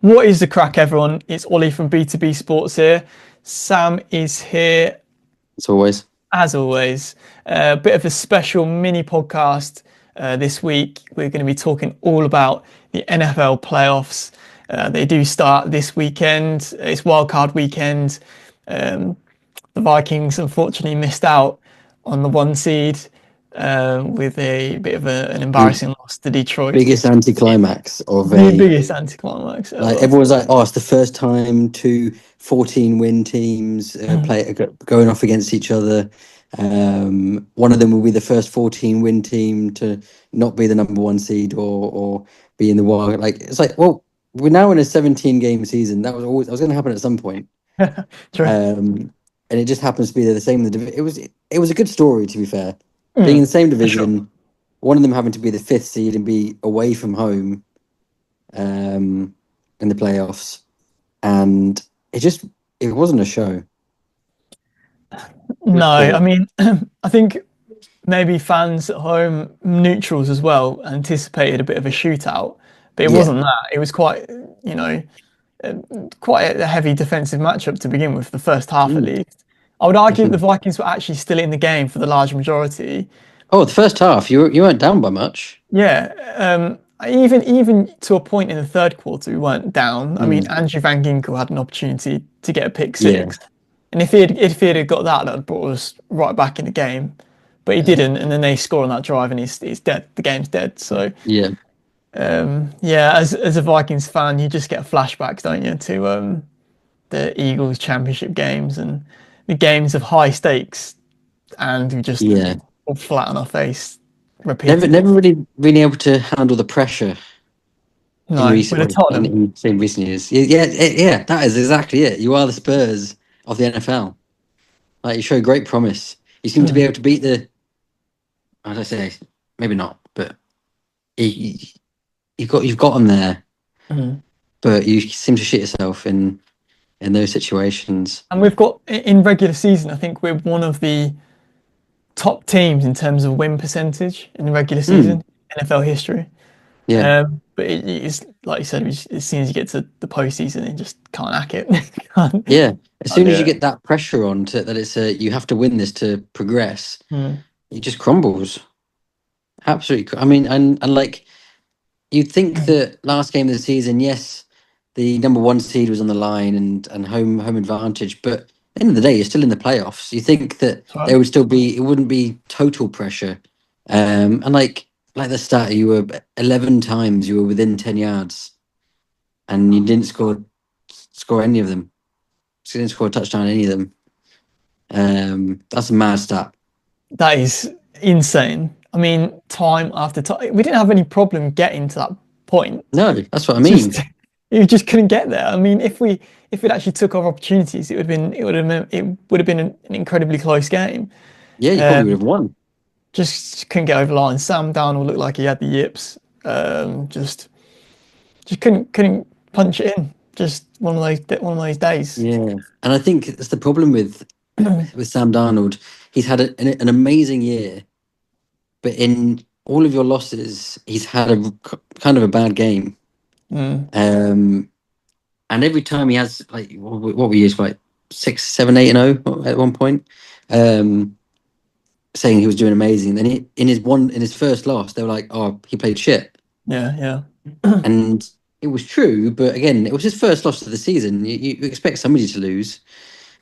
What is the crack, everyone? It's Ollie from B2B Sports here. Sam is here As always. as always. A bit of a special mini podcast this week. We're going to be talking all about the NFL playoffs. They do start this weekend. It's wildcard weekend. Um, the Vikings unfortunately missed out on the one seed with a bit of an The embarrassing loss to Detroit. biggest anticlimax of The a biggest anticlimax like ever. everyone's like, oh, it's the first time two 14 win teams going off against each other. One of them will be the first 14 win team to not be the number one seed or be in the wild. Like it's like, well, we're now in a 17 game season. That was going to happen at some point. True. And it just happens to be the same in the division. It was a good story, to be fair. Being in Mm, the same for sure. division, one of them having to be the fifth seed and be away from home um, in the playoffs, and it wasn't a show. It No, was I poor. mean, I think maybe fans at home, neutrals as well, anticipated a bit of a shootout, but it Yeah. wasn't that. It was quite, you know, uh, quite a heavy defensive matchup to begin with, the first half at Mm. least. I would argue that the Vikings were actually still in the game for the large majority. Oh, the first half, you weren't down by much. Yeah, even to a point in the third quarter, we weren't down. I mean, Mm. Andrew Van Ginkel had an opportunity to get a pick Yeah. six, and if he had got that, that brought us right back in the game. But he didn't, and then they score on that drive, and he's dead. The game's dead. So Yeah. yeah, as a Vikings fan, you just get flashbacks, don't you, to the Eagles championship games and the games of high stakes, and we just Yeah. fall flat on our face repeatedly. Never really been able to handle the pressure in No, recent with a well, Tottenham. in recent years. Yeah, yeah, yeah. That is exactly it. You are the Spurs of the NFL. Like you show great promise. You seem to be Mm, able to beat the. As I say, maybe not, but you, you've got them there. mm. But you seem to shit yourself in those situations. And we've got in regular season, I think we're one of the top teams in terms of win percentage in the regular Mm, season, NFL history. yeah, But it's like you said, as soon as you get to the postseason, you just can't hack it. can't, yeah. As can't soon do as you it. get that pressure on to that, it's you have to win this to progress. Mm. It just crumbles. Absolutely. I mean, and like you'd think that last game of the season, yes, the number one seed was on the line and home advantage, but at the end of the day, you're still in the playoffs. You think that So, there would still be it wouldn't be total pressure. And like the stat, you were 11 times you were within 10 yards and you didn't score any of them. So you didn't score a touchdown any of them. That's a mad stat. that is insane. I mean, time after time, we didn't have any problem getting to that point. No, that's what I Just mean. you just couldn't get there. I mean, if it actually took our opportunities, it would have been an incredibly close game. Yeah, you probably would Um, have won. just couldn't get over the line. Sam Darnold looked like he had the yips. Just couldn't punch it in. Just one of those days. Yeah, and I think that's the problem with Sam Darnold. He's had an amazing year, but in all of your losses, he's had kind of a bad game. Mm, Um, and every time he has like what we used like 6, 7, 8-0 at one point, um, saying he was doing amazing. Then in his first loss, they were like, "Oh, he played shit," yeah, and it was true. But again, it was his first loss of the season. You expect somebody to lose.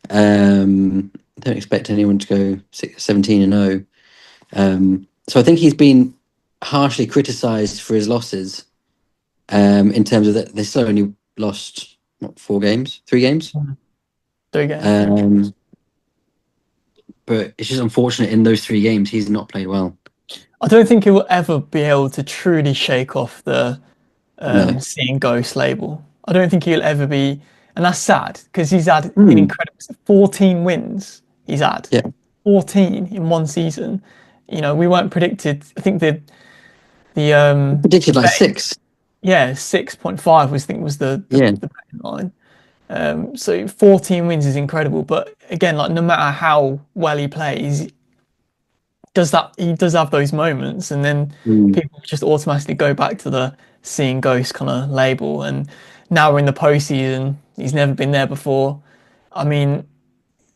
Don't expect anyone to go 17-0. So I think he's been harshly criticised for his losses. In terms of that, they still only lost what 4 games, 3 games. yeah. 3 games. Yeah. Um, but it's just unfortunate in those 3 games he's not played well. I don't think he will ever be able to truly shake off the No. seeing ghost label. I don't think he'll ever be, and that's sad because he's had an Mm, incredible 14 wins. He's had yeah, 14 in one season. You know, we weren't predicted. I think the predicted like betting, 6. yeah, 6.5 was I think was Yeah, the betting line. So 14 wins is incredible, but again, like no matter how well he plays, he does have those moments, and then mm, people just automatically go back to the seeing ghosts kind of label. And now we're in the postseason. He's never been there before. I mean,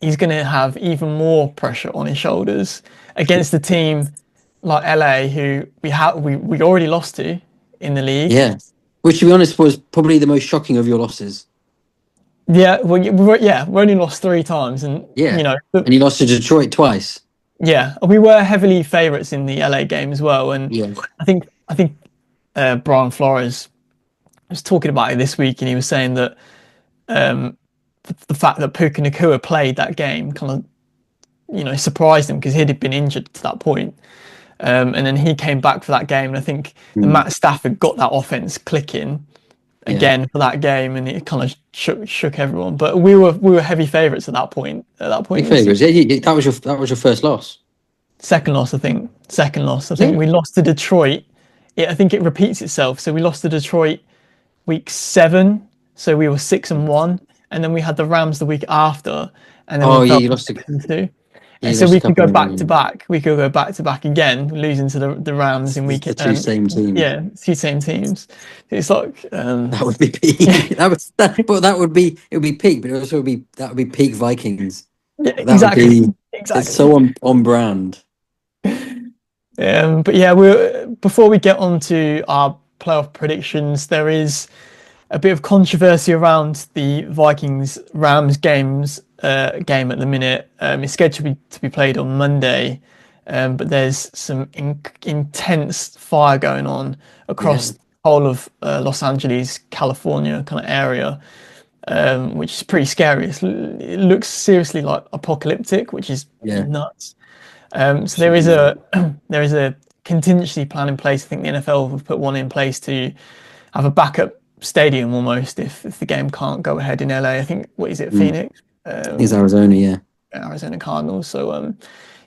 he's going to have even more pressure on his shoulders against a team like LA, who we already lost to in the league. Yeah, which to be honest was probably the most shocking of your losses. Yeah, we only lost 3 times, and Yeah, but and you lost to Detroit twice. yeah, we were heavily favourites in the LA game as well. And Yeah, I think Brian Flores was talking about it this week, and he was saying that the fact that Puka Nacua played that game kind of surprised him because he'd been injured to that point. And then he came back for that game, and I think the Matt Stafford got that offense clicking yeah. again for that game, and it kind of shook everyone. But we were heavy favourites at that point. Big favourites. Yeah, that was your first loss. Second loss, I think. Second loss. I Yeah. think we lost to Detroit. I think it repeats itself. So we lost to Detroit week 7. So we were 6-1, and then we had the Rams the week after, and then Oh we yeah, fell you to lost to 6-2. you So lost we a could couple go in a back to row. back. We could go back to back again, losing to the Rams in week. The two same teams. Yeah, 2 same teams. It's like That would be peak. But that would be it would be peak, but it also would be that would be peak Vikings. yeah, That would exactly, be it's exactly. so on brand. But yeah, before we get on to our playoff predictions, there is a bit of controversy around the Vikings Rams game at the minute. It's scheduled to be played on Monday, but there's some intense fire going on Yeah, across the whole of Los Angeles, California kind of area, which is pretty scary. It looks seriously like apocalyptic, which is yeah, nuts. So there is absolutely. a there is a contingency plan in place. I think the NFL have put one in place to have a backup stadium almost if the game can't go ahead in LA. I think what is it, Phoenix, It's Arizona, yeah. Arizona Cardinals. So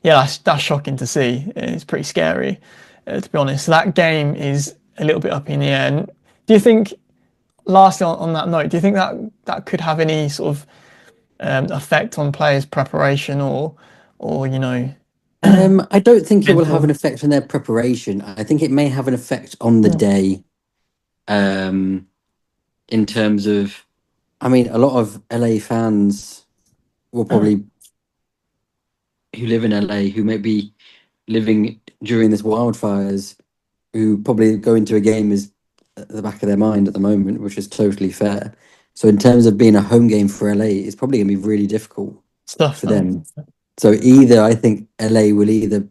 yeah, that's shocking to see. It's pretty scary, to be honest. So that game is a little bit up in the air. And do you think, lastly on that note, do you think that could have any sort of effect on players' preparation or I don't think it will have an mental? effect on their preparation. I think it may have an effect on the day. In terms of, I mean, a lot of LA fans will probably who live in LA who may be living during this wildfires who probably go into a game is at the back of their mind at the moment, which is totally fair. So in terms of being a home game for LA, it's probably going to be really difficult Stuff, for man. them. So either I think LA will either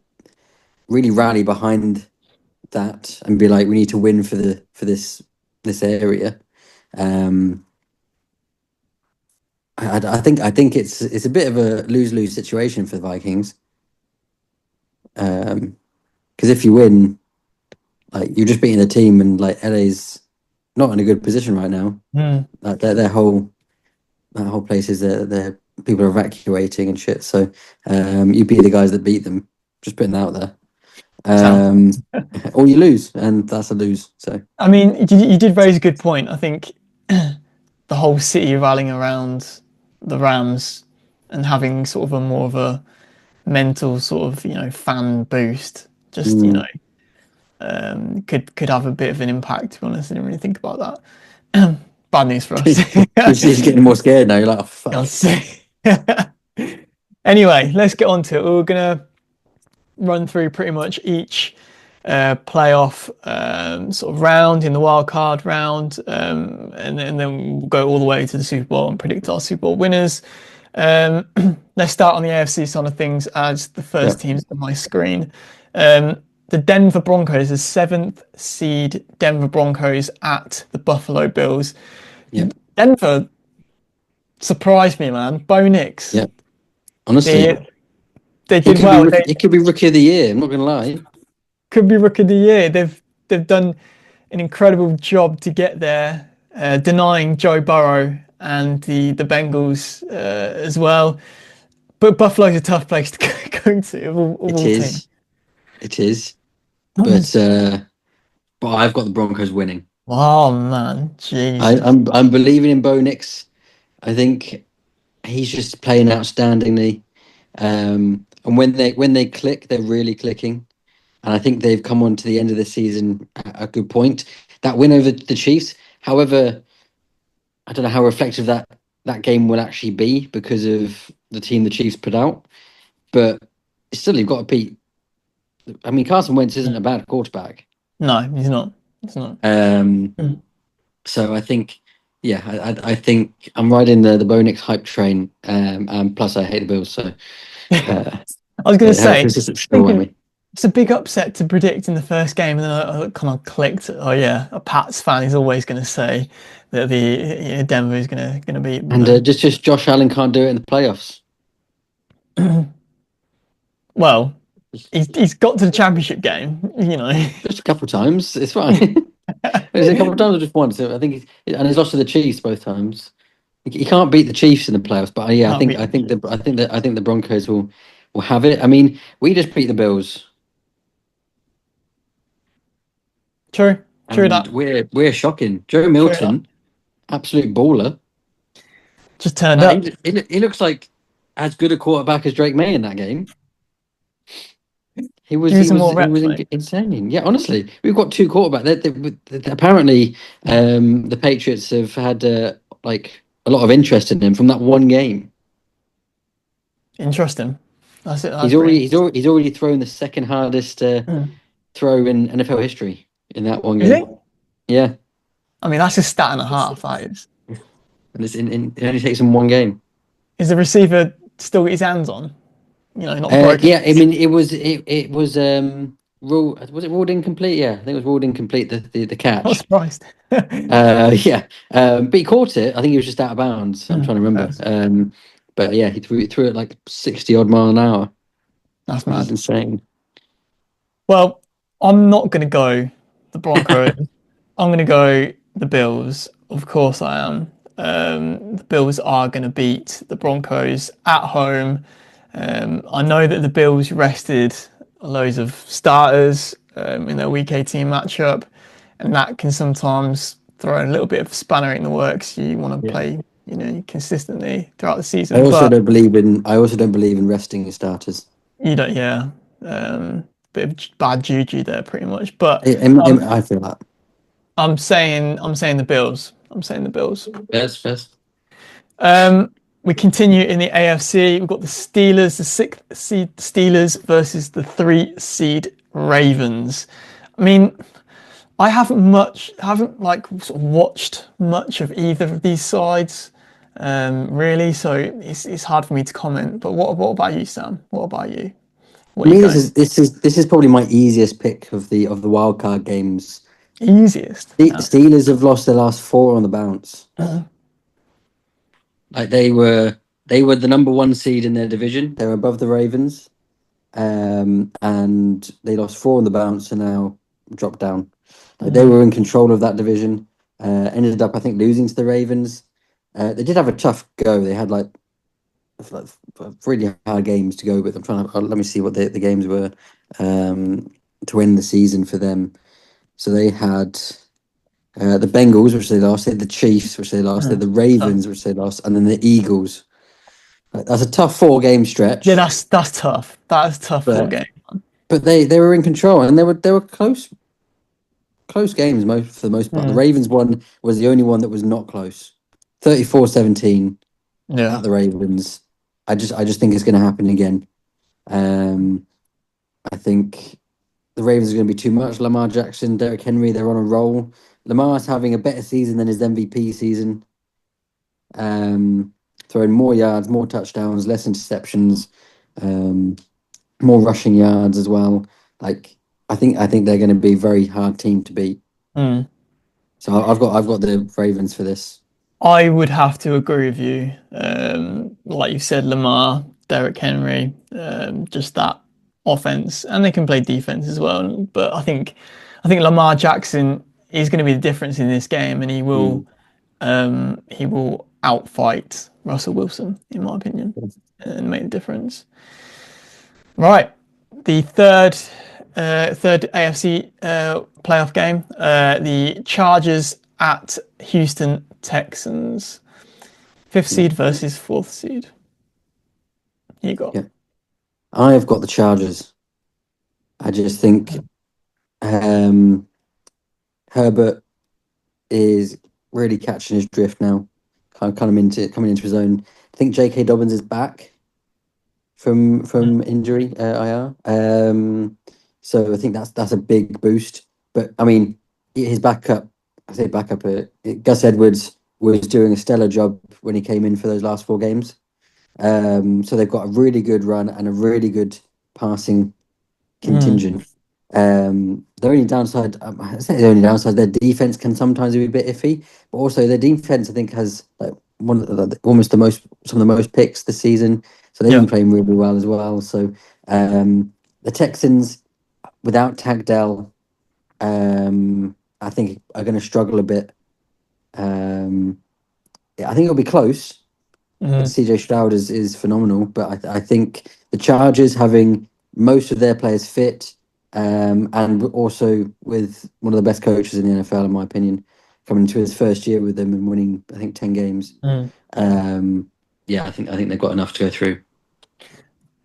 really rally behind that and be like, we need to win for this area. I think it's a bit of a lose-lose situation for the Vikings. Because if you win, like you're just beating the team, and like LA's not in a good position right now. Like their whole that whole place is their people are evacuating and shit. So you beat the guys that beat them. Just putting that out there. Sound. Or you lose, and that's a lose. So I mean, you did raise a good point. I think the whole city rallying around the Rams and having sort of a more of a mental sort of fan boost, just could have a bit of an impact. To be honest, I didn't really think about that. Bad news for us. you're just getting more scared now. You're like, oh, fuck. I'll say. Anyway, let's get on to it. We're gonna run through pretty much each playoff sort of round in the wild card round, and then we'll go all the way to the Super Bowl and predict our Super Bowl winners. Let's start on the AFC side of things as the Yeah, first teams on my screen. The Denver Broncos, the 7th seed Denver Broncos at the Buffalo Bills. yeah, Denver surprised me, man. Bo Nix. yeah. Honestly, They it did could be well. it could be rookie of the year. I'm not gonna lie. Could be rookie of the year. They've done an incredible job to get there, denying Joe Burrow and the Bengals as well. But Buffalo's a tough place to go to of It all teams. is. It is. But I've got the Broncos winning. Oh man, Jesus. I'm believing in Bo Nix. I think he's just playing outstandingly. And when they click, they're really clicking. And I think they've come on to the end of the season at a good point. That win over the Chiefs, however, I don't know how reflective that game will actually be because of the team the Chiefs put out. But still, you've got to beat. I mean, Carson Wentz isn't a bad quarterback. No, he's not. He's not. Mm. So I think, yeah, I think I'm riding the Bo Nix hype train. And plus, I hate the Bills, so I was going to say, it's just thinking me. it's a big upset to predict in the first game, and then I kind of clicked. Oh yeah, a Pats fan is always going to say that Denver is going to beat And them. just Josh Allen can't do it in the playoffs. Well, he's got to the championship game, Just a couple of times, it's fine. It's a couple of times or just once. I think and he's lost to the Chiefs both times. He can't beat the Chiefs in the playoffs, but yeah, Can't I think the Broncos will have it. I mean, we just beat the Bills, True and that. we're shocking. Joe True that. Milton, absolute baller. Just turned Like, up. he looks like as good a quarterback as Drake May in that game. Give you some more reps, mate. Insane. Yeah, honestly, we've got two quarterbacks. Apparently, the Patriots have had like a lot of interest in him from that one game. Interesting. That's it. That's pretty interesting. He's already thrown the second hardest throw in NFL history in that one Is he? game. Yeah, I mean, that's a stat and a half. That is. and it only takes him one game. Is the receiver still got his hands on? Not broken. Yeah, I mean it was ruled was it ruled incomplete? Yeah, I think it was ruled incomplete the Not catch. surprised. Yeah, but he caught it. I think he was just out of bounds. I'm trying to remember. But yeah, he threw it like 60 odd mile an hour, That's which is mad. insane. Well, I'm not going to go the Broncos. I'm going to go the Bills. Of course, I am. The Bills are going to beat the Broncos at home. I know that the Bills rested loads of starters in their Week 18 matchup, and that can sometimes throw a little bit of spanner in the works. You want to Yeah. play, consistently throughout the season, I also don't believe in resting your starters. you don't. Yeah, bit of bad juju there, pretty much. But I feel that. I'm saying the Bills. I'm saying the Bills. Best. We continue in the AFC. We've got the Steelers, the 6th seed Steelers versus the 3 seed Ravens. I mean, I haven't like sort of watched much of either of these sides, really. So it's hard for me to comment. But what about you, Sam? What about you? What I are you mean, going? this is probably my easiest pick of the wild card games. Easiest. The Steelers have lost their last four on the bounce. Like they were the number one seed in their division. They were above the Ravens, and they lost four on the bounce and now dropped down. Like they were in control of that division. Ended up, I think, losing to the Ravens. They did have a tough go. They had like really hard games to go with. I'm trying to let me see what the games were to end the season for them. So they had the Bengals, which they lost. They had the Chiefs, which they lost. They had the Ravens, which they lost, and then the Eagles. That's a tough 4 game stretch. Yeah, that's tough. That's tough for a game. But they were in control, and they were close games for the most part. The Ravens one was the only one that was not close. 34-17 Yeah. at the Ravens. I just think it's going to happen again. I think the Ravens are going to be too much. Lamar Jackson, Derrick Henry, they're on a roll. Lamar's having a better season than his MVP season. Throwing more yards, more touchdowns, less interceptions, more rushing yards as well. Like I think they're going to be a very hard team to beat. So I've got the Ravens for this. I would have to agree with you. Like you said, Lamar, Derrick Henry, just that offense, and they can play defense as well. But I think Lamar Jackson is going to be the difference in this game, and he will outfight Russell Wilson, in my opinion, and make the difference. Right, the third AFC playoff game, the Chargers at Houston Texans, 5th seed versus 4th seed. You got? Yeah, I have got the Chargers. I just think Herbert is really catching his drift now. kind of coming into his own. I think J.K. Dobbins is back from injury, IR. So I think that's a big boost. But I mean, his backup, I say backup, Gus Edwards was doing a stellar job when he came in for those last 4 games. So they've got a really good run and a really good passing Mm, contingent. The only downside, I say the only downside, their defense can sometimes be a bit iffy, but also their defense, I think, has like almost some of the most picks this season. So they've yeah. been playing really well as well. So the Texans, without Tagdell, I think are going to struggle a bit. Yeah, I think it'll be close. Mm, CJ Stroud is phenomenal, but I think the Chargers having most of their players fit, and also with one of the best coaches in the NFL, in my opinion, coming into his first year with them and winning, I think, 10 games. mm. Yeah, I think they've got enough to go through.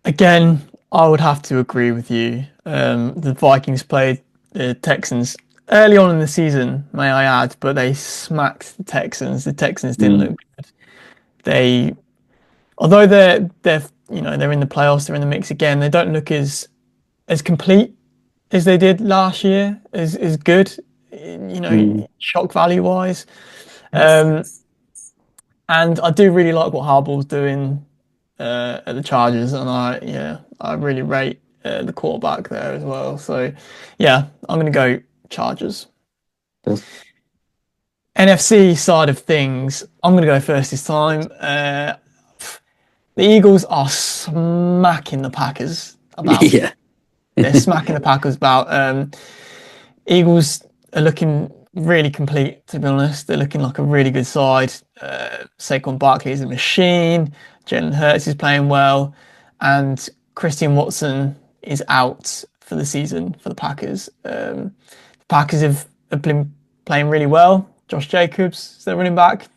Again, I would have to agree with you. The Vikings played the Texans early on in the season, may I add, but they smacked the Texans. The Texans didn't Mm, look good. They, although they're they're in the playoffs, they're in the mix again. They don't look as complete as they did last year. As good, mm, shock value wise. Um, and I do really like what Harbaugh's doing at the Chargers, and I really rate the quarterback there as well. So, yeah, I'm going to go Chargers. yes. NFC side of things, I'm going to go first this time. The Eagles are smacking the Packers about. Yeah. They're smacking the Packers about. Eagles are looking really complete, to be honest. They're looking like a really good side. Saquon Barkley is a machine. Jalen Hurts is playing well, and Christian Watson is out for the season for the Packers. The Packers have been playing really well. Josh Jacobs is their running back.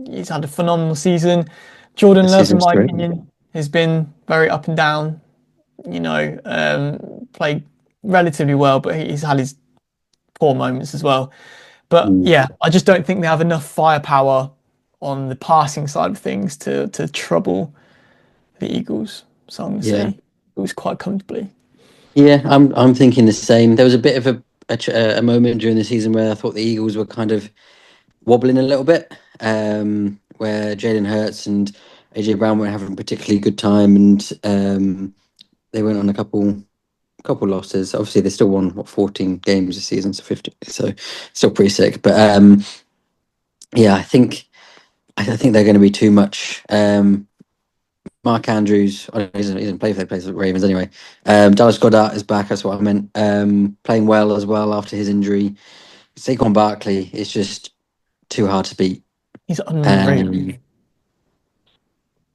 He's had a phenomenal season. Jordan The Love, in season's my great. opinion, has been very up and down. Played relatively well, but he's had his poor moments as well. But Mm, yeah, I just don't think they have enough firepower on the passing side of things to trouble the Eagles. So I'm going to yeah. say Eagles quite comfortably. Yeah, I'm thinking the same. There was a bit of a moment during the season where I thought the Eagles were kind of wobbling a little bit, where Jalen Hurts and AJ Brown were having a particularly good time, and they went on a couple losses. Obviously, they still won 14 games this season, so 50, so still pretty sick. But yeah, I think they're going to be too much. Mark Andrews, oh, he doesn't play for the Ravens anyway. Dallas Goddard is back. That's what I meant. Playing well as well after his injury. Saquon Barkley is just too hard to beat. He's unreal. Um,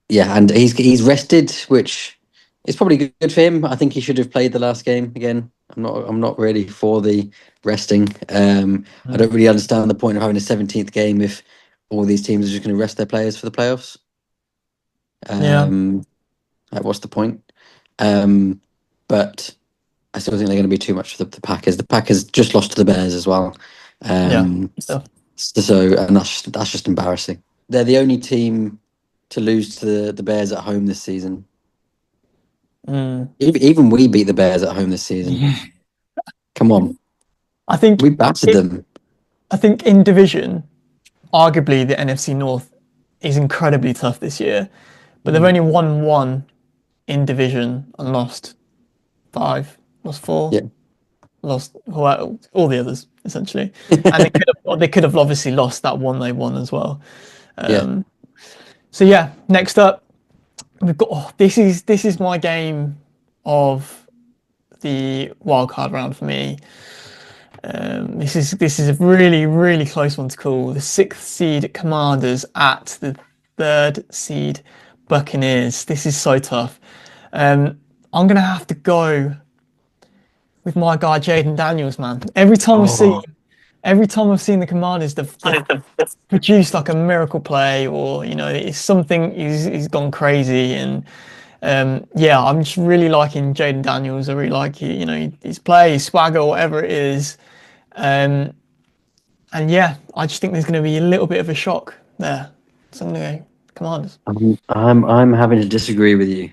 yeah, and he's rested, which is probably good for him. I think he should have played the last game again. I'm not really for the resting. I Mm. don't really understand the point of having a 17th game if all these teams are just going to rest their players for the playoffs. Yeah, Um, like, what's the point? Um, but I still think they're going to be too much for the Packers. The Packers just lost to the Bears as well. yeah, Um, stuff. so and that's just embarrassing. They're the only team to lose to the Bears at home this season. Mm. Even we beat the Bears at home this season. Come on, I think we battered it. them. I think in division, arguably the NFC North is incredibly tough this year, but they've Mm. only won one in division and lost five, lost four, Yeah, lost well, all the others essentially, and they could have obviously lost that one they won as well. yeah. Um, so yeah, next up we've got this is my game of the wild card round for me. This is a really close one to call. The sixth seed Commanders at the third seed Buccaneers. This is so tough. I'm gonna have to go with my guy Jaden Daniels, man. Oh, Every time I've seen the Commanders, they've produced like a miracle play, or it's something. He's gone crazy, and yeah, I'm just really liking Jaden Daniels. I really like his play, his swagger, whatever it is. Um, and yeah, I just think there's going to be a little bit of a shock there. So I'm going to go Commanders. I'm having to disagree with you.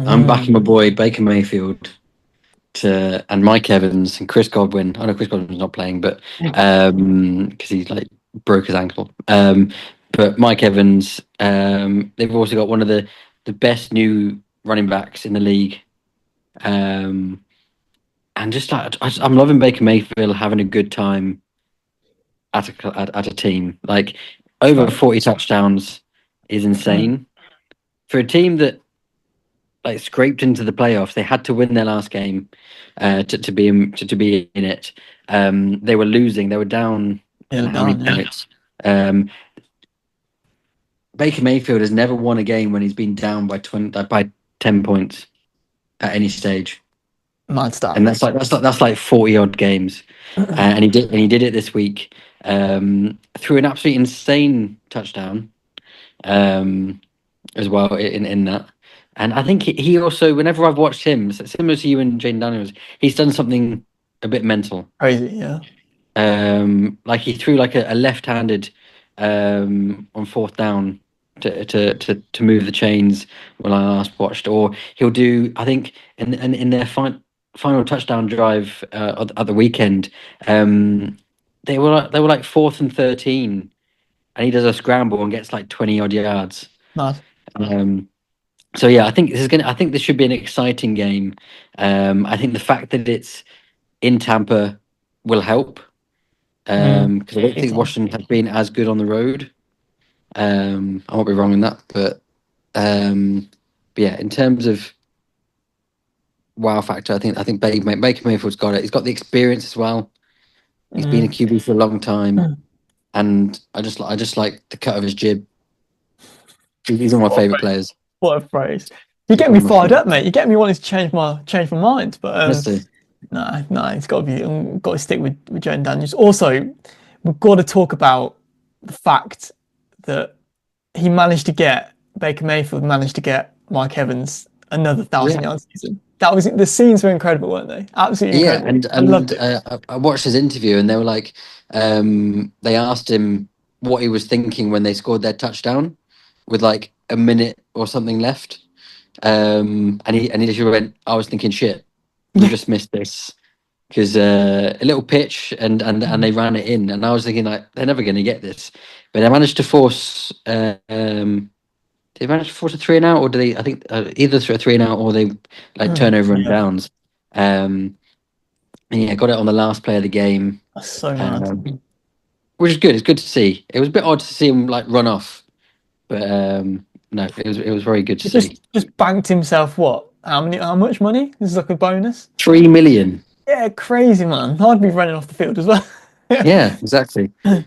I'm backing my boy Baker Mayfield and Mike Evans and Chris Godwin. I know Chris Godwin's not playing, but because he's like broke his ankle. But Mike Evans, they've also got one of the best new running backs in the league. And just like I'm loving Baker Mayfield having a good time at a team. Like over Right. 40 touchdowns is insane for a team that like scraped into the playoffs. They had to win their last game to be in it. They were losing. They were down. I Yeah, don't know how many done. Yeah. points. Baker Mayfield has never won a game when he's been down by 10 points at any stage, Mad stuff. and that's like 40 odd games. And he did it this week through an absolutely insane touchdown as well in that. And I think he also, whenever I've watched him, similar to you and Jane Daniels, he's done something a bit mental. Crazy. Yeah. Like he threw like a left-handed on fourth down to move the chains when I last watched, or he'll do. I think in their final touchdown drive at the weekend, they were like 4th and 13, and he does a scramble and gets like 20 odd yards. Mad. So yeah, I think this should be an exciting game. I think the fact that it's in Tampa will help because I don't think Washington has been as good on the road. I might be wrong in that, but yeah, in terms of wow factor, I think Baker Mayfield's got it. He's got the experience as well. He's been a QB for a long time, and I just like the cut of his jib. He's one of my favorite players. What a phrase! You get me fired up, mate. You get me wanting to change my mind. But no, it's got to stick with Jane Daniels. Also, we've got to talk about the fact that Baker Mayfield managed to get Mike Evans another 1,000-yard season. That was the scenes were incredible, weren't they? Absolutely incredible. And I loved it. I watched his interview, and they were like, they asked him what he was thinking when they scored their touchdown, with like a minute or something left, and he literally went, "I was thinking, shit, we just missed this." Because a little pitch and they ran it in, and I was thinking like they're never going to get this, but they managed to force. They managed to force a 3 and out, or do they? I think either a 3 and out, or they like turnover and downs. And yeah, got it on the last play of the game. That's so mad. Which is good. It's good to see. It was a bit odd to see him like run off, but no, it was very good to see. Just banked himself what? How much money? This is like a bonus. 3 million. Yeah, crazy man. I'd be running off the field as well. Yeah, exactly. But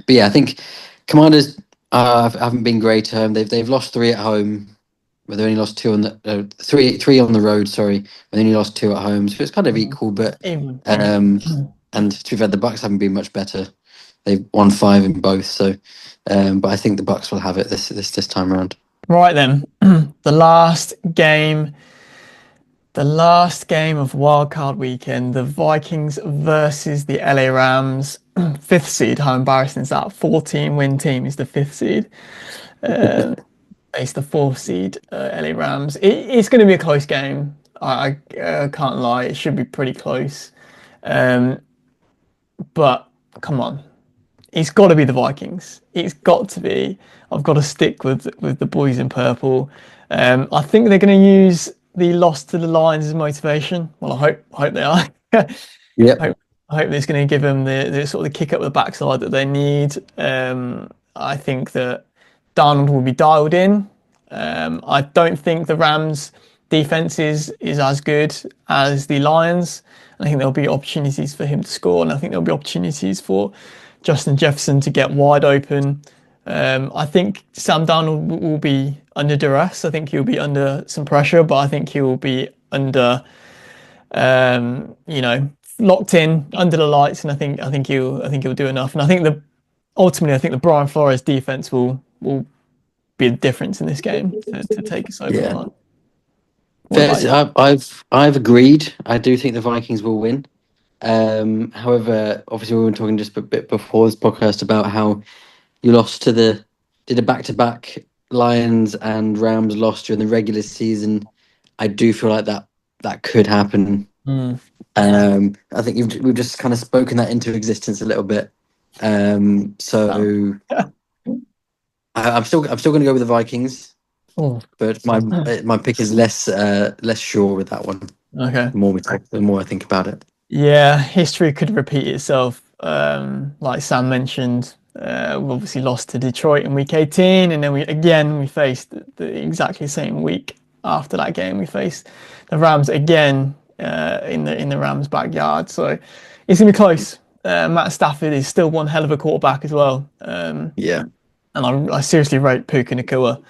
yeah, I think Commanders haven't been great. They've lost 3 at home, but they only lost 2 on the three on the road. Sorry, but they only lost 2 at home, so it's kind of equal. But and to be fair, the Bucks haven't been much better. They've won 5 in both. So, but I think the Bucks will have it this time around. Right then, the last game of wildcard weekend, the Vikings versus the LA Rams. 5th seed. How embarrassing is that? 14-win team is the 5th seed. It's the 4th seed, LA Rams. It's going to be a close game. I can't lie. It should be pretty close. But come on. It's got to be the Vikings. It's got to be. I've got to stick with the boys in purple. I think they're going to use the loss to the Lions as motivation. Well, I hope they are. Yeah. I hope it's going to give them the sort of the kick up the backside that they need. I think that Darnold will be dialed in. I don't think the Rams' defense is as good as the Lions. I think there'll be opportunities for him to score, and I think there'll be opportunities for Justin Jefferson to get wide open. I think Sam Darnold will be under duress. I think he'll be under some pressure, but I think he will be under, locked in under the lights, and I think he'll do enough. And I think ultimately the Brian Flores defense will be the difference in this game to take us over the line. I've agreed. I do think the Vikings will win. However, obviously we were talking just a bit before this podcast about how you lost to the did a back-to-back Lions and Rams loss during the regular season, I do feel like that could happen. Mm. I think we've just kind of spoken that into existence a little bit. So I'm still going to go with the Vikings, Oh, but my pick is less sure with that one. okay. The more I think about it. Yeah, history could repeat itself. Like Sam mentioned, we obviously lost to Detroit in week 18, and then we faced the exactly same week after that game. We faced the Rams again in the Rams' backyard. So it's gonna be close. Matt Stafford is still one hell of a quarterback as well. Yeah. And I seriously rate Puka Nacua.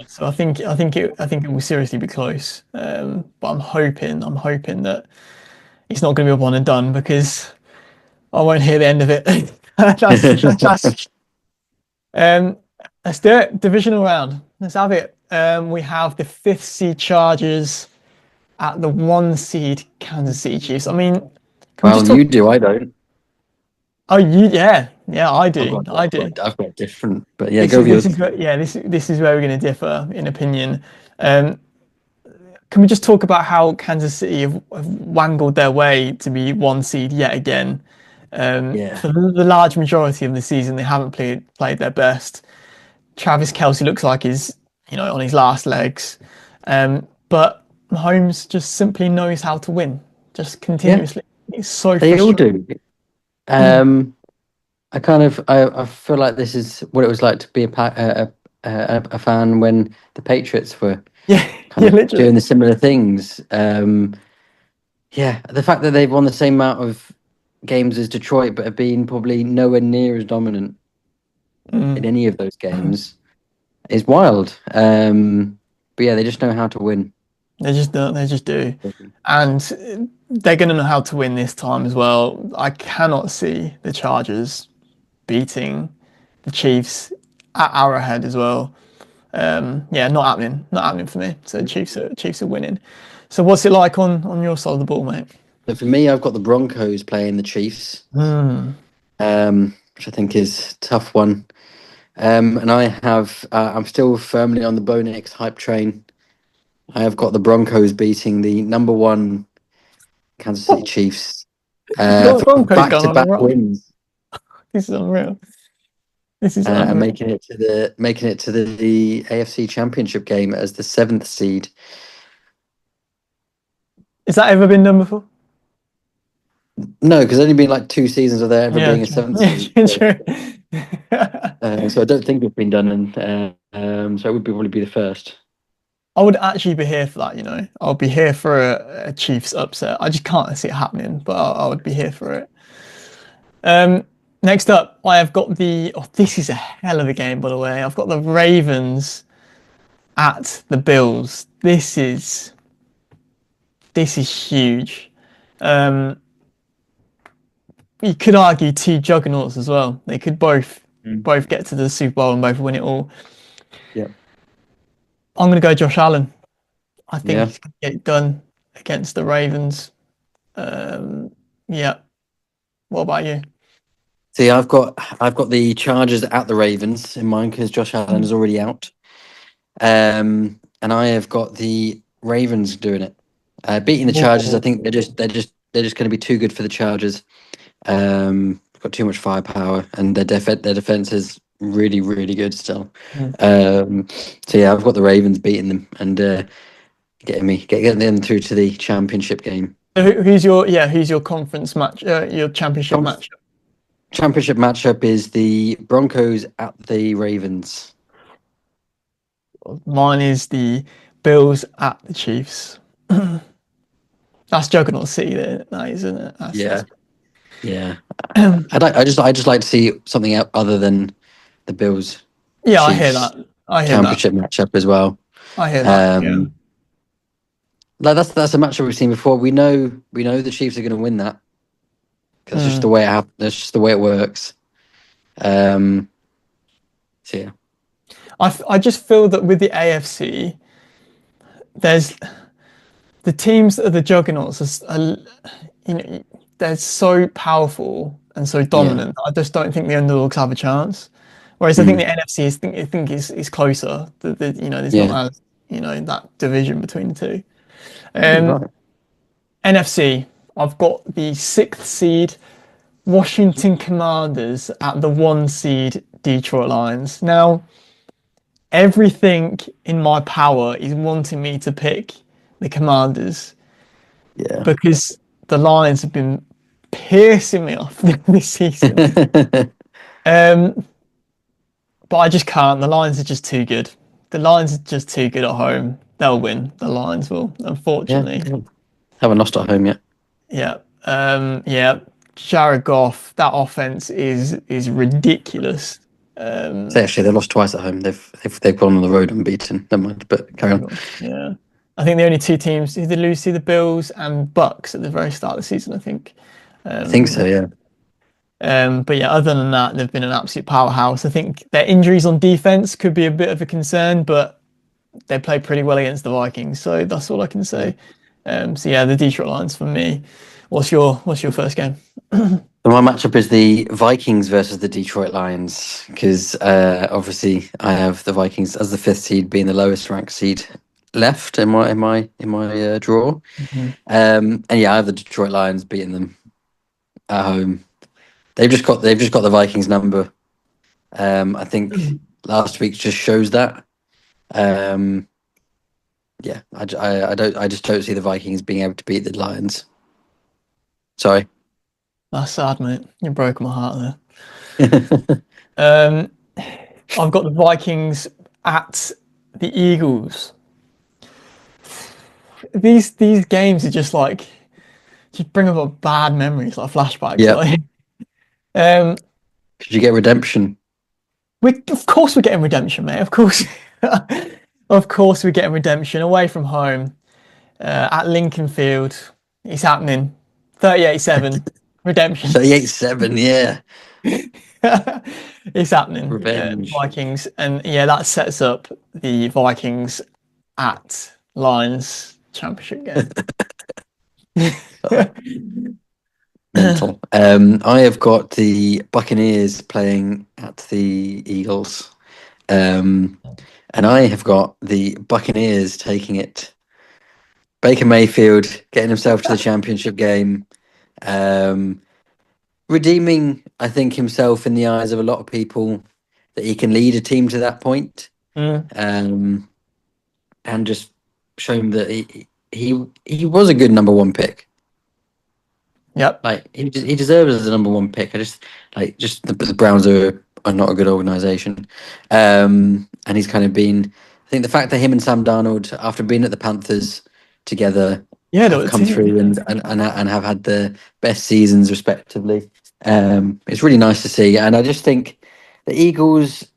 So I think it will seriously be close. But I'm hoping that it's not going to be a one and done because I won't hear the end of it. that's, um, let's do it. Divisional round. Let's have it. We have the 5th seed Chargers at the 1 seed Kansas City Chiefs. I mean, can we Well, just talk? you do. I don't. Oh, yeah, I do. I do. I've got different, but yeah, go with yours. This is where we're going to differ in opinion. Can we just talk about how Kansas City have wangled their way to be 1 seed yet again? Yeah. For the large majority of the season, they haven't played their best. Travis Kelce looks like he's on his last legs, but Mahomes just simply knows how to win, just Yeah, continuously. It's so they all frustrating. do. I feel like this is what it was like to be a fan when the Patriots were Yeah, kind yeah, of literally. doing the similar things. Yeah, the fact that they've won the same amount of games as Detroit, but have been probably nowhere near as dominant in any of those games is wild. But yeah, they just know how to win. They just don't. They just do, and they're going to know how to win this time as well. I cannot see the Chargers beating the Chiefs at Arrowhead as well. Yeah, not happening. Not happening for me. So Chiefs are winning. So what's it like on your side of the ball, mate? So for me, I've got the Broncos playing the Chiefs, which I think is a tough one. And I'm still firmly on the Bo Nix hype train. I have got the Broncos beating the number one Kansas City Chiefs You got the for Broncos going on a back-to-back run. wins This is unreal. This is and unreal. making it to the AFC Championship game as the 7th seed. Has that ever been done before? No, because only been like 2 seasons of there ever Yeah, being a true. 7th Yeah, seed. true. So I don't think it's been done, and so it would probably be the first. I would actually be here for that. I'll be here for a Chiefs upset. I just can't see it happening, but I would be here for it. Next up, I have got this is a hell of a game, by the way. I've got the Ravens at the Bills. This is huge. You could argue two juggernauts as well. They could both get to the Super Bowl and both win it all. Yeah. I'm going to go Josh Allen. I think Yeah. he's going to get it done against the Ravens. Yeah. What about you? See, I've got the Chargers at the Ravens in mind because Josh Allen is already out. And I have got the Ravens doing it, beating the Chargers. I think they're just going to be too good for the Chargers. Got too much firepower, and their defense is really, really good still. So yeah, I've got the Ravens beating them and getting them through to the championship game. Who's your conference match? Your championship match? Championship matchup is the Broncos at the Ravens. Mine is the Bills at the Chiefs. That's Juggernaut City, there, that isn't it? Yeah. I just like to see something other than the Bills. Yeah, I hear Chiefs that. I hear that. championship matchup as well. I hear that. Yeah. Like that's a matchup we've seen before. We know the Chiefs are going to win that. That's just the way it happens. That's just the way it works. So yeah. I just feel that with the AFC, there's the teams that are the juggernauts they're so powerful and so dominant. I just don't think the underdogs have a chance. Whereas I think Mm. the NFC is closer. There's Yeah. not as that division between the two. You're Um, right. NFC, I've got the sixth seed Washington Commanders at the one seed Detroit Lions. Now, everything in my power is wanting me to pick the Commanders Yeah. because the Lions have been piercing me off this season. Um, but I just can't. The Lions are just too good. The Lions are just too good at home. They'll win. The Lions will, Yeah. unfortunately. Haven't lost at home yet. Yeah. Yeah. Jared Goff, that offense is ridiculous. So actually, they lost twice at home. They've gone on the road unbeaten. Never mind, but carry on. Yeah. I think the only two teams who did lose to the Bills and Bucks at the very start of the season, I think. I think so. Yeah. But yeah, other than that, they've been an absolute powerhouse. I think their injuries on defense could be a bit of a concern, but they played pretty well against the Vikings, so that's all I can Yeah. say. So yeah, the Detroit Lions for me. What's your first game? So my matchup is the Vikings versus the Detroit Lions because obviously I have the Vikings as the fifth seed, being the lowest ranked seed left in my draw. Mhm. And yeah, I have the Detroit Lions beating them at home. They've just got the Vikings number. I think last week just shows that. Um, yeah, I just don't see the Vikings being able to beat the Lions. Sorry. That's sad, mate. You broke my heart Yeah. there. I've got the Vikings at the Eagles. These games are just bring up bad memories, like flashbacks. Like, um, Could you get redemption? we of course we're getting redemption, mate. Of course, of course we're getting redemption away from home at Lincoln Field. It's happening. 38-7 redemption. 38-7, yeah. It's happening. Revenge. Vikings, and yeah, that sets up the Vikings at Lions championship game. Oh, mental. I have got the Buccaneers playing at the Eagles. Um, and I have got the Buccaneers taking it. Baker Mayfield getting himself to the championship game. Um, redeeming, I think, himself in the eyes of a lot of people that he can lead a team to that point. Mm, And just showing that he was a good number one pick. yep. Like he deserves as a number one pick. I just the Browns are not a good organization, and he's kind of been. I think the fact that him and Sam Darnold, after being at the Panthers together, Yeah, they have were come team. through and have had the best seasons respectively. It's really nice to see, and I just think the Eagles,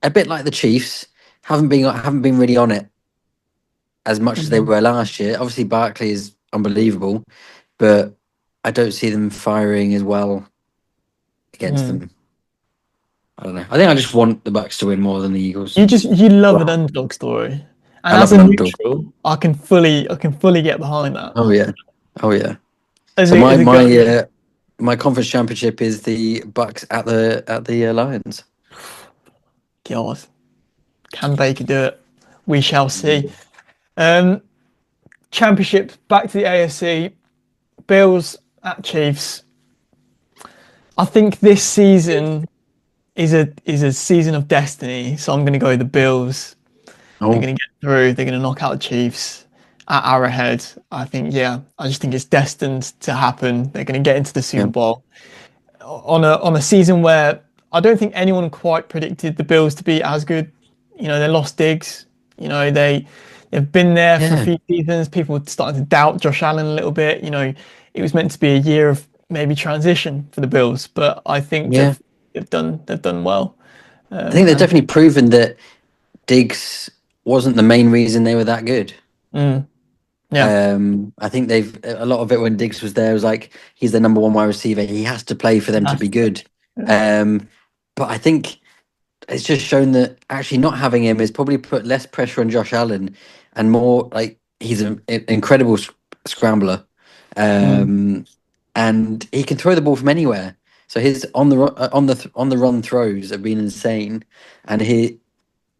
a bit like the Chiefs, haven't been really on it as much as they Mhm. were last year. Obviously, Barkley is unbelievable, but I don't see them firing as well against Mhm. them. I don't know. I think I just want the Bucks to win more than the Eagles. You love an Wow. underdog story, I and love as an a underdog. neutral, I can fully get behind that. Oh yeah, oh yeah. As So a my as a my guy, uh, my conference championship is the Bucks at the Lions. God, can Baker do it? We shall see. Um, Championship back to the AFC. Bills at Chiefs. I think this season is a season of destiny. So I'm going to go with the Bills. They're Oh going to get through. They're going to knock out the Chiefs at Arrowhead. I think, yeah, I just think it's destined to happen. They're going to get into the yeah, Super Bowl on a season where I don't think anyone quite predicted the Bills to be as good. They lost Diggs. They've been there for a yeah, few seasons. People were starting to doubt Josh Allen a little bit. It was meant to be a year of maybe transition for the Bills, but I think yeah. they've done well. I think they've And definitely proven that Diggs wasn't the main reason they were that good. yeah, I think they've a lot of it when Diggs was there was like he's the number one wide receiver. He has to play for them to be good. yeah, Um, but I think it's just shown that actually not having him has probably put less pressure on Josh Allen and more like he's an incredible scrambler, mm, and he can throw the ball from anywhere. So his on the run throws have been insane, and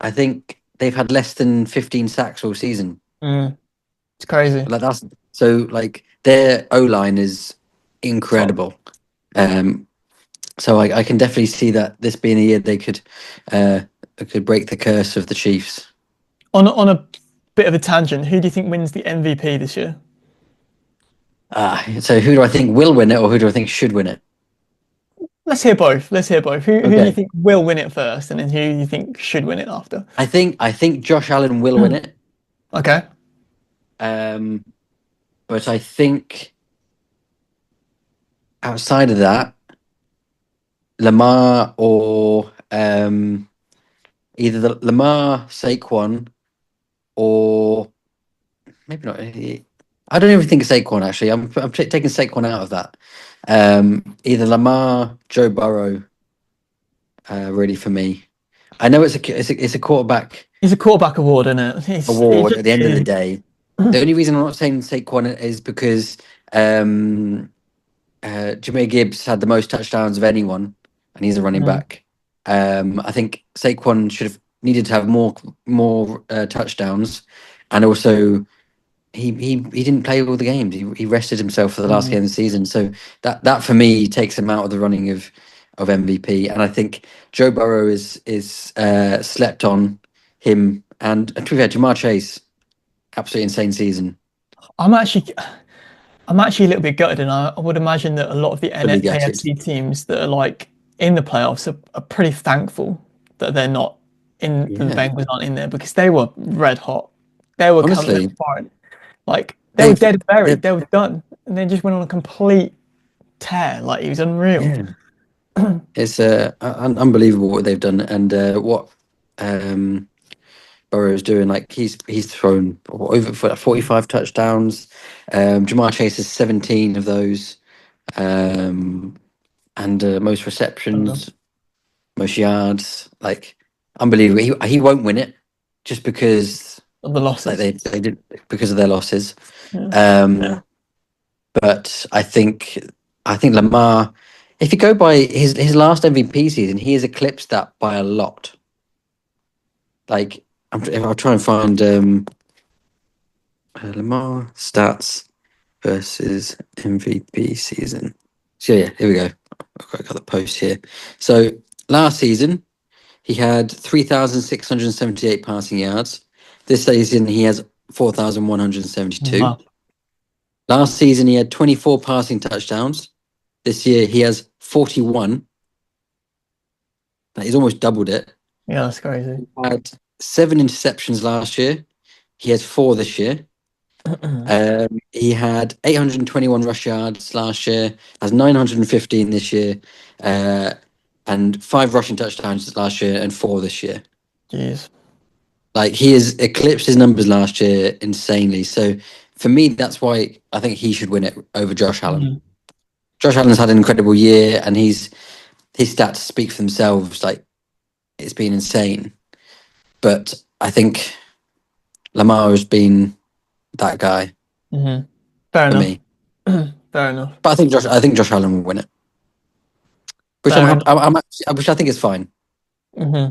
I think they've had less than 15 sacks all season. It's crazy. Like that's so like their O line is incredible. Um, so I can definitely see that this being a year they could break the curse of the Chiefs. On a bit of a tangent, who do you think wins the MVP this year? So who do I think will win it, or who do I think should win it? Let's hear both. Let's hear both. Who do you Okay, think will win it first, and then who do you think should win it after? I think Josh Allen will win it. Okay. Um, but I think outside of that, Lamar or either the Lamar, Saquon, or maybe not. I don't even think Saquon actually. I'm taking Saquon out of that. Either Lamar, Joe Burrow, really for me. I know it's a quarterback He's a quarterback award, isn't it? It award just at the end of the is. day. The only reason I'm not saying Saquon is because um, Jameer Gibbs had the most touchdowns of anyone, and he's a running Mm, back. I think Saquon should have needed to have more touchdowns, and also he didn't play all the games. He rested himself for the last game mm. of the season, so that for me takes him out of the running of MVP. And I think Joe Burrow is slept on him, and to be fair, Jamar Chase, absolutely insane season, I'm actually, I'm actually a little bit gutted, and I would imagine that a lot of the fully gutted. AFC teams that are like in the playoffs are pretty thankful that they're not in the Yeah, Bengals aren't in there because they were red hot. They were coming, they honestly, were firing. Like they were they've dead and they buried. They were done, and they just went on a complete tear. Like it was unreal. yeah. It's unbelievable what they've done and what um, Burrow's doing. Like he's thrown over for 45 touchdowns. Jamar Chase has 17 of those, um, and most receptions, most yards. Like unbelievable. He won't win it just because Of the like losses. they did because of their losses. Yeah. But I think Lamar, if you go by his last MVP season, he has eclipsed that by a lot. Like I'll try and find Lamar stats versus MVP season. So yeah, here we go. I've got the post here. So last season he had 3,678 passing yards. This season he has 4,172. Wow. Last season he had 24 passing touchdowns. This year he has 41. He's almost doubled it. Yeah, that's crazy. He had 7 interceptions last year. He has 4 this year. He had 821 rush yards last year, has 915 this year, and 5 rushing touchdowns last year and 4 this year. Jeez. Like he has eclipsed his numbers last year insanely. So for me, that's why I think he should win it over Josh Allen. Mhm. Josh Allen's had an incredible year, and his stats speak for themselves. Like it's been insane. But I think Lamar has been that guy Fair for enough. me. Fair enough. But I think Josh Allen will win it, which I'm Fair happy. enough. Which I think is fine. hmm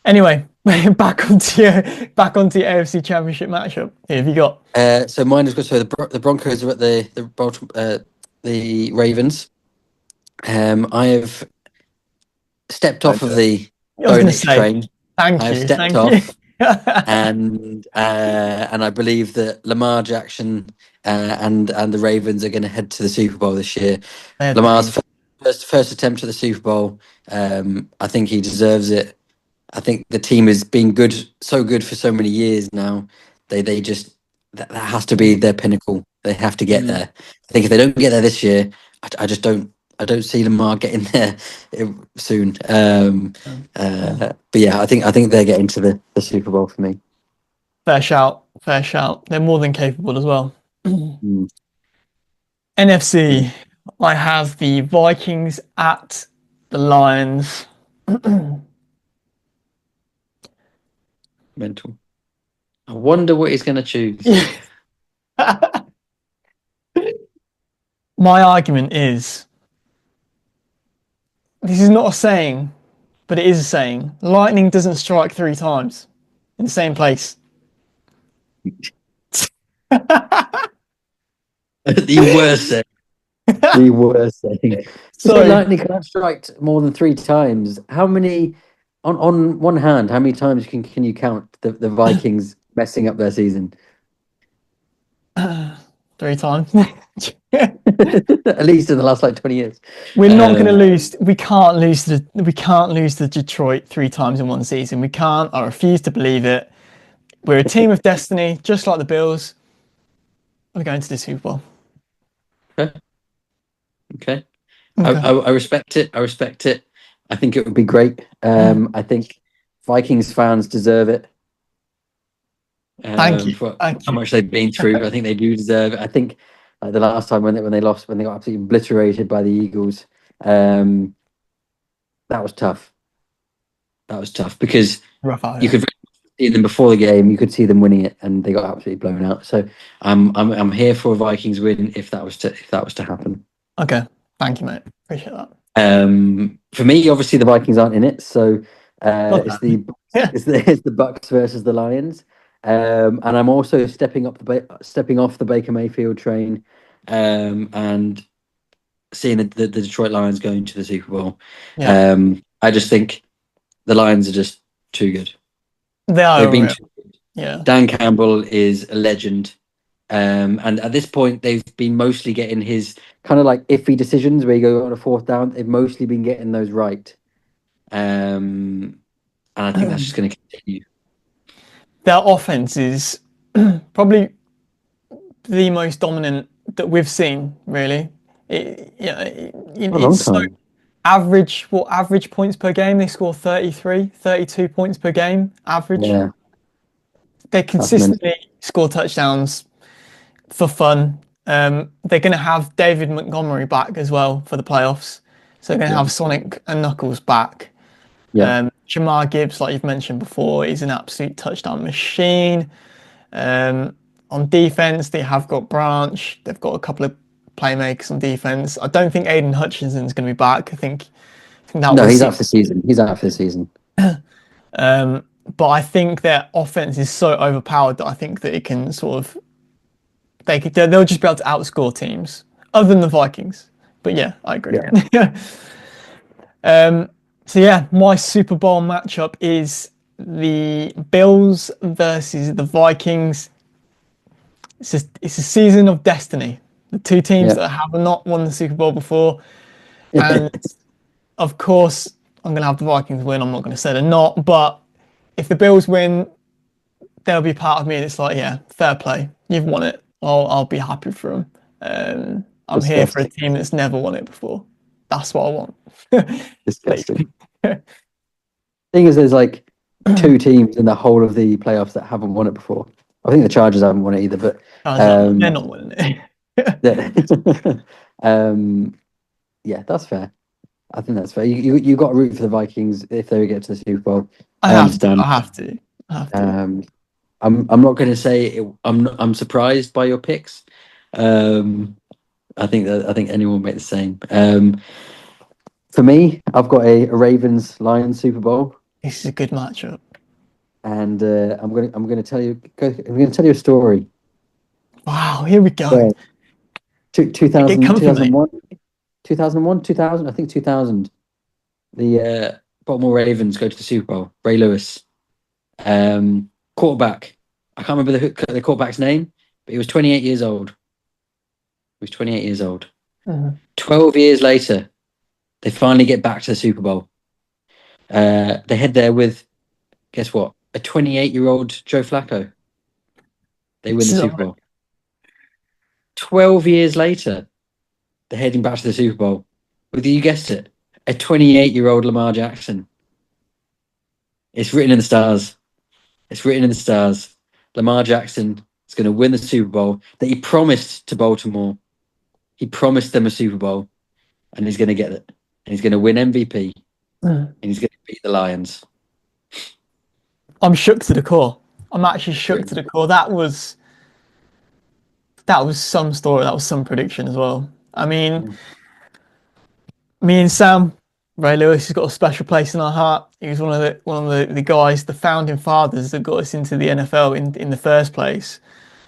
Anyway, back onto your AFC Championship matchup. Who have you got? So mine is good. So the Broncos are at the Ravens. I have stepped Don't off do of it. the I was Bo going to Nix say, train. I thank have you, stepped thank you. off, and I believe that Lamar Jackson and the Ravens are going to head to the Super Bowl this year. They're Lamar's dangerous. first attempt at the Super Bowl. I think he deserves it. I think the team has been so good for so many years now. They just that has to be their pinnacle. They have to get Mm. there. I think if they don't get there this year, I just don't. I don't see Lamar getting there soon. But yeah, I think they're getting to the Super Bowl for me. Fair shout, fair shout. They're more than capable as well. Mm. NFC, I have the Vikings at the Lions. Mental. I wonder what he's going to choose. My argument is this is not a saying, but it is a saying. Lightning doesn't strike three times in the same place. The worst thing. The worst thing. To say So lightning can't strike more than three times. How many? On one hand, how many times can you count the Vikings messing up their season? three times. At least in the last like 20 years. We're not going to lose. We can't lose the. We can't lose to Detroit three times in one season. We can't. I refuse to believe it. We're a team of destiny, just like the Bills. We're going to the Super Bowl. Okay. Okay. Okay. I respect it. I respect it. I think it would be great. I think Vikings fans deserve it. Thank you. For Thank how you. much they've been through. I think they do deserve it. I think the last time when they lost, when they got absolutely obliterated by the Eagles, that was tough. That was tough because Rough out you here. could see them before the game. You could see them winning it, and they got absolutely blown out. So I'm here for a Vikings win if that was to happen. Okay. Thank you, mate. Appreciate that. For me, obviously the Vikings aren't in it, so Love it's that. the Yeah. it's the Bucks versus the Lions. And I'm also stepping off the Baker Mayfield train, and seeing the Detroit Lions going to the Super Bowl. Yeah. I just think the Lions are just too good. They They've are been real. too good. Yeah. Dan Campbell is a legend. And at this point, they've been mostly getting his kind of like iffy decisions where you go on a fourth down. They've mostly been getting those right. And I think that's just going to continue. Their offense is probably the most dominant that we've seen, really. For a long It's so time. average. What average points per game? They score 33, 32 points per game average. Yeah, They that's mental. consistently score touchdowns for fun. They're going to have David Montgomery back as well for the playoffs. So they're going to Yeah, have Sonic and Knuckles back. yeah. Jamar Gibbs, like you've mentioned before, is an absolute touchdown machine. On defense, they have got Branch. They've got a couple of playmakers on defense. I don't think Aiden Hutchinson's going to be back. I think that No, was he's it. out for the season. He's out for the season. But I think their offense is so overpowered that I think that it can sort of they'll just be able to outscore teams other than the Vikings. But yeah, I agree. Yeah, So yeah, my Super Bowl matchup is the Bills versus the Vikings. It's a season of destiny. The two teams yeah. that have not won the Super Bowl before, and of course, I'm going to have the Vikings win. I'm not going to say they're not, but if the Bills win, there'll be part of me that's like, yeah, fair play. You've won it. I'll be happy for them. I'm here for a Disgusting. team that's never won it before. That's what I want. Disgusting. Thing is, there's like two teams in the whole of the playoffs that haven't won it before. I think the Chargers haven't won it either, but They're not winning it. yeah, that's fair. I think that's fair. You got to root for the Vikings if they get to the Super Bowl. I I have to. understand. I have to. I have to. I'm not going to say I'm surprised by your picks. I think anyone will make the same. For me, I've got a Ravens Lions Super Bowl, This is a good matchup. and I'm going to tell you a story. Wow, here we go. So, 2000, Comfy, mate. 2000, I think 2000. The Baltimore Ravens go to the Super Bowl. Ray Lewis, quarterback. I can't remember the quarterback's name, but he was 28 years old. He was 28 years old. 12 years later, they finally get back to the Super Bowl. They head there with, guess what? A 28-year-old Joe Flacco. They win the Super Bowl. 12 years later, they're heading back to the Super Bowl with, you guessed it, a 28-year-old Lamar Jackson. It's written in the stars. It's written in the stars. Lamar Jackson is going to win the Super Bowl that he promised to Baltimore. He promised them a Super Bowl, and he's going to get it. And he's going to win MVP, and he's going to beat the Lions. I'm shook to the core. I'm actually shook to the core. That was some story. That was some prediction as well. I mean, me and Sam, Ray Lewis has got a special place in our heart. He was one of the guys, the founding fathers that got us into the NFL in the first place.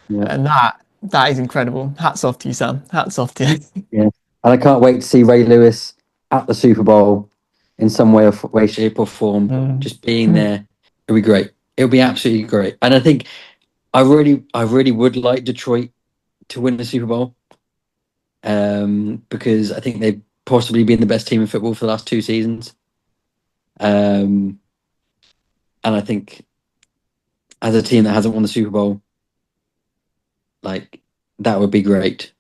Yeah, And that is incredible. Hats off to you, Sam. Hats off to you. yeah. And I can't wait to see Ray Lewis at the Super Bowl in some way, shape, or form. Mm. Just being there, it'll be great. It'll be absolutely great. And I think I really would like Detroit to win the Super Bowl, because I think they've possibly been the best team in football for the last 2 seasons. And I think as a team that hasn't won the Super Bowl, like that would be great.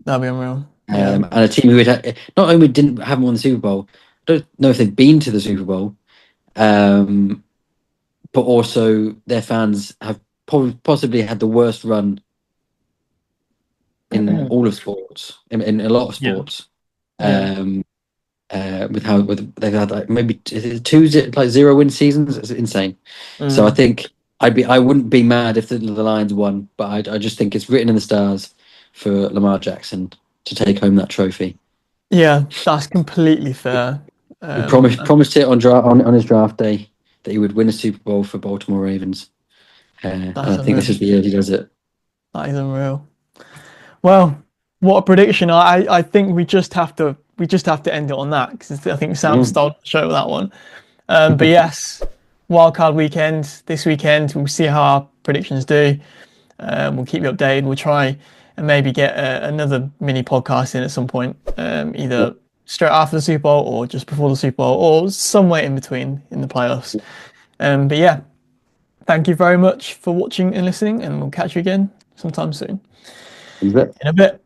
That'd be unreal. Yeah. And a team who not only haven't won the Super Bowl, I don't know if they've been to the Super Bowl, but also their fans have possibly had the worst run in all of sports, in a lot of Yeah. sports. Yeah. With they've had like maybe two like 0-win seasons. It's insane. So I think I wouldn't be mad if the Lions won, but I just think it's written in the stars for Lamar Jackson to take home that trophy. Yeah, that's completely fair. He promised it on his draft day that he would win a Super Bowl for Baltimore Ravens. And I think this is the year he does it. That is unreal. Well, what a prediction! I think we just have to end it on that because I think Sam stole the show with that one. But yes, wildcard weekend this weekend. We'll see how our predictions do. We'll keep you updated. We'll try and maybe get another mini podcast in at some point, either straight after the Super Bowl or just before the Super Bowl or somewhere in between in the playoffs. But yeah, thank you very much for watching and listening, and we'll catch you again sometime soon. In a bit. In a bit.